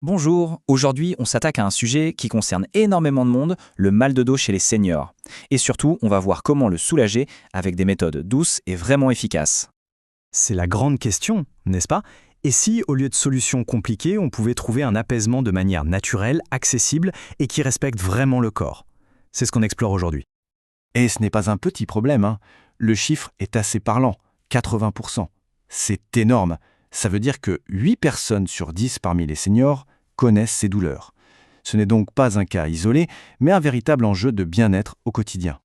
Bonjour, aujourd'hui on s'attaque à un sujet qui concerne énormément de monde, le mal de dos chez les seniors. Et surtout, on va voir comment le soulager avec des méthodes douces et vraiment efficaces. C'est la grande question, n'est-ce pas? Et si, au lieu de solutions compliquées, on pouvait trouver un apaisement de manière naturelle, accessible et qui respecte vraiment le corps? C'est ce qu'on explore aujourd'hui. Et ce n'est pas un petit problème, hein. Le chiffre est assez parlant, 80%. C'est énorme. Ça veut dire que 8 personnes sur 10 parmi les seniors connaissent ces douleurs. Ce n'est donc pas un cas isolé, mais un véritable enjeu de bien-être au quotidien.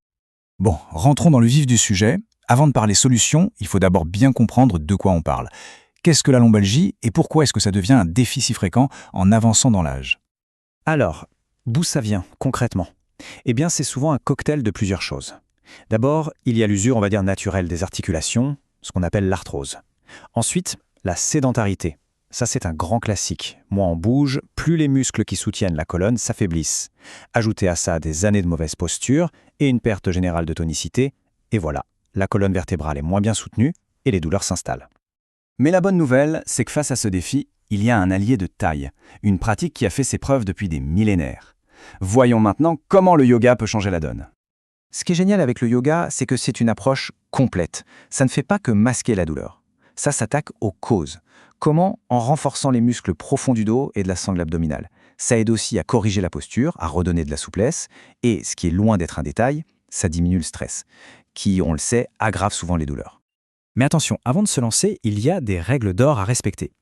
Bon, rentrons dans le vif du sujet. Avant de parler solution, il faut d'abord bien comprendre de quoi on parle. Qu'est-ce que la lombalgie et pourquoi est-ce que ça devient un défi si fréquent en avançant dans l'âge? Alors, d'où ça vient, concrètement? Eh bien, c'est souvent un cocktail de plusieurs choses. D'abord, il y a l'usure, on va dire, naturelle des articulations, ce qu'on appelle l'arthrose. Ensuite, la sédentarité. Ça, c'est un grand classique. Moins on bouge, plus les muscles qui soutiennent la colonne s'affaiblissent. Ajoutez à ça des années de mauvaise posture et une perte générale de tonicité, et voilà, la colonne vertébrale est moins bien soutenue et les douleurs s'installent. Mais la bonne nouvelle, c'est que face à ce défi, il y a un allié de taille, une pratique qui a fait ses preuves depuis des millénaires. Voyons maintenant comment le yoga peut changer la donne. Ce qui est génial avec le yoga, c'est que c'est une approche complète. Ça ne fait pas que masquer la douleur. Ça s'attaque aux causes. Comment? En renforçant les muscles profonds du dos et de la sangle abdominale. Ça aide aussi à corriger la posture, à redonner de la souplesse, et, ce qui est loin d'être un détail, ça diminue le stress, qui, on le sait, aggrave souvent les douleurs. Mais attention, avant de se lancer, il y a des règles d'or à respecter.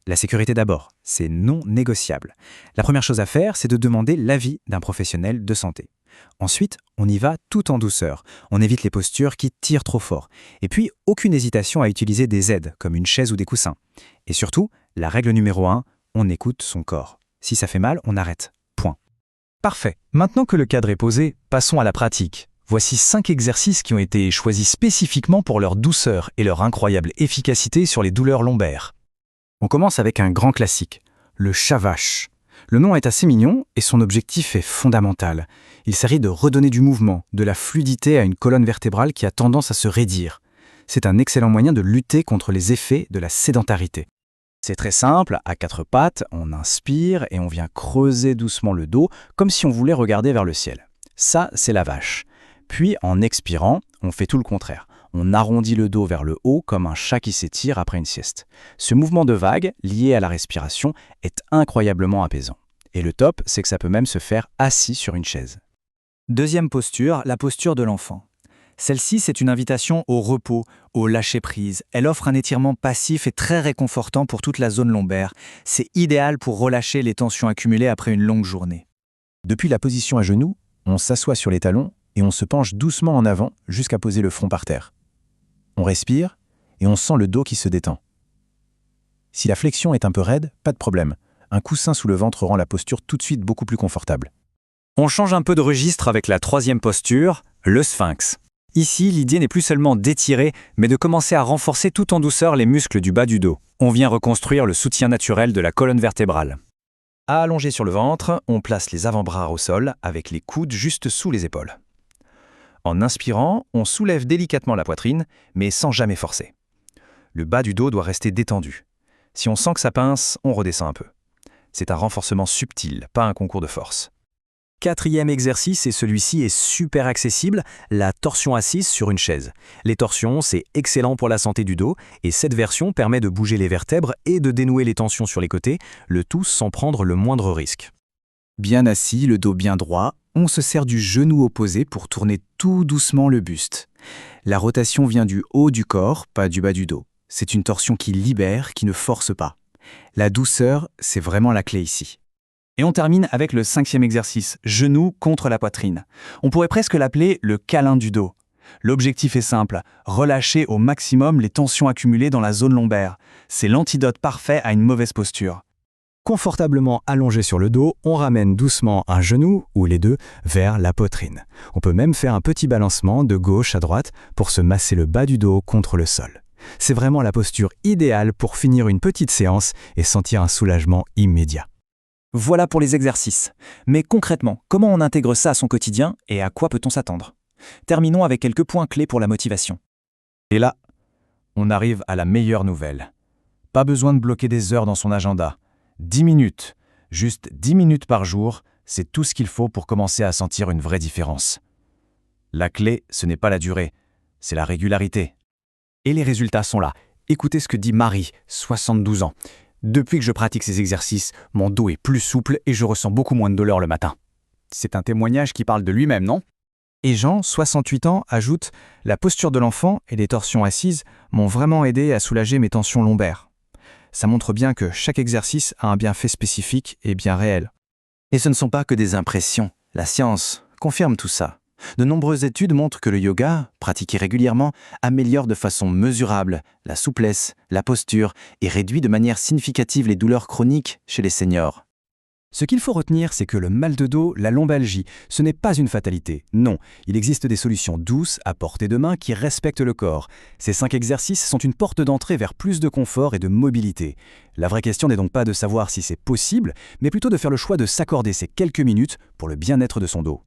La sécurité d'abord, c'est non négociable. La première chose à faire, c'est de demander l'avis d'un professionnel de santé. Ensuite, on y va tout en douceur. On évite les postures qui tirent trop fort. Et puis, aucune hésitation à utiliser des aides, comme une chaise ou des coussins. Et surtout, la règle numéro 1, on écoute son corps. Si ça fait mal, on arrête. Point. Parfait. Maintenant que le cadre est posé, passons à la pratique. Voici 5 exercices qui ont été choisis spécifiquement pour leur douceur et leur incroyable efficacité sur les douleurs lombaires. On commence avec un grand classique, le shavash. Le nom est assez mignon et son objectif est fondamental. Il s'agit de redonner du mouvement, de la fluidité à une colonne vertébrale qui a tendance à se raidir. C'est un excellent moyen de lutter contre les effets de la sédentarité. C'est très simple, à 4 pattes, on inspire et on vient creuser doucement le dos, comme si on voulait regarder vers le ciel. Ça, c'est la vache. Puis, en expirant, on fait tout le contraire. On arrondit le dos vers le haut comme un chat qui s'étire après une sieste. Ce mouvement de vague, lié à la respiration, est incroyablement apaisant. Et le top, c'est que ça peut même se faire assis sur une chaise. Deuxième posture, la posture de l'enfant. Celle-ci, c'est une invitation au repos, au lâcher-prise. Elle offre un étirement passif et très réconfortant pour toute la zone lombaire. C'est idéal pour relâcher les tensions accumulées après une longue journée. Depuis la position à genoux, on s'assoit sur les talons et on se penche doucement en avant jusqu'à poser le front par terre. On respire et on sent le dos qui se détend. Si la flexion est un peu raide, pas de problème. Un coussin sous le ventre rend la posture tout de suite beaucoup plus confortable. On change un peu de registre avec la troisième posture, le sphinx. Ici, l'idée n'est plus seulement d'étirer, mais de commencer à renforcer tout en douceur les muscles du bas du dos. On vient reconstruire le soutien naturel de la colonne vertébrale. Allongé sur le ventre, on place les avant-bras au sol avec les coudes juste sous les épaules. En inspirant, on soulève délicatement la poitrine, mais sans jamais forcer. Le bas du dos doit rester détendu. Si on sent que ça pince, on redescend un peu. C'est un renforcement subtil, pas un concours de force. Quatrième exercice, et celui-ci est super accessible, la torsion assise sur une chaise. Les torsions, c'est excellent pour la santé du dos, et cette version permet de bouger les vertèbres et de dénouer les tensions sur les côtés, le tout sans prendre le moindre risque. Bien assis, le dos bien droit, on se sert du genou opposé pour tourner tout doucement le buste. La rotation vient du haut du corps, pas du bas du dos. C'est une torsion qui libère, qui ne force pas. La douceur, c'est vraiment la clé ici. Et on termine avec le 5e exercice, genou contre la poitrine. On pourrait presque l'appeler le câlin du dos. L'objectif est simple, relâcher au maximum les tensions accumulées dans la zone lombaire. C'est l'antidote parfait à une mauvaise posture. Confortablement allongé sur le dos, on ramène doucement un genou, ou les deux, vers la poitrine. On peut même faire un petit balancement de gauche à droite pour se masser le bas du dos contre le sol. C'est vraiment la posture idéale pour finir une petite séance et sentir un soulagement immédiat. Voilà pour les exercices. Mais concrètement, comment on intègre ça à son quotidien et à quoi peut-on s'attendre? Terminons avec quelques points clés pour la motivation. Et là, on arrive à la meilleure nouvelle. Pas besoin de bloquer des heures dans son agenda. 10 minutes, Juste 10 minutes par jour, c'est tout ce qu'il faut pour commencer à sentir une vraie différence. La clé, ce n'est pas la durée, c'est la régularité. Et les résultats sont là. Écoutez ce que dit Marie, 72 ans. Depuis que je pratique ces exercices, mon dos est plus souple et je ressens beaucoup moins de douleur le matin. C'est un témoignage qui parle de lui-même, non? Et Jean, 68 ans, ajoute « La posture de l'enfant et les torsions assises m'ont vraiment aidé à soulager mes tensions lombaires. » Ça montre bien que chaque exercice a un bienfait spécifique et bien réel. Et ce ne sont pas que des impressions. La science confirme tout ça. De nombreuses études montrent que le yoga, pratiqué régulièrement, améliore de façon mesurable la souplesse, la posture et réduit de manière significative les douleurs chroniques chez les seniors. Ce qu'il faut retenir, c'est que le mal de dos, la lombalgie, ce n'est pas une fatalité. Non, il existe des solutions douces, à portée de main, qui respectent le corps. Ces 5 exercices sont une porte d'entrée vers plus de confort et de mobilité. La vraie question n'est donc pas de savoir si c'est possible, mais plutôt de faire le choix de s'accorder ces quelques minutes pour le bien-être de son dos.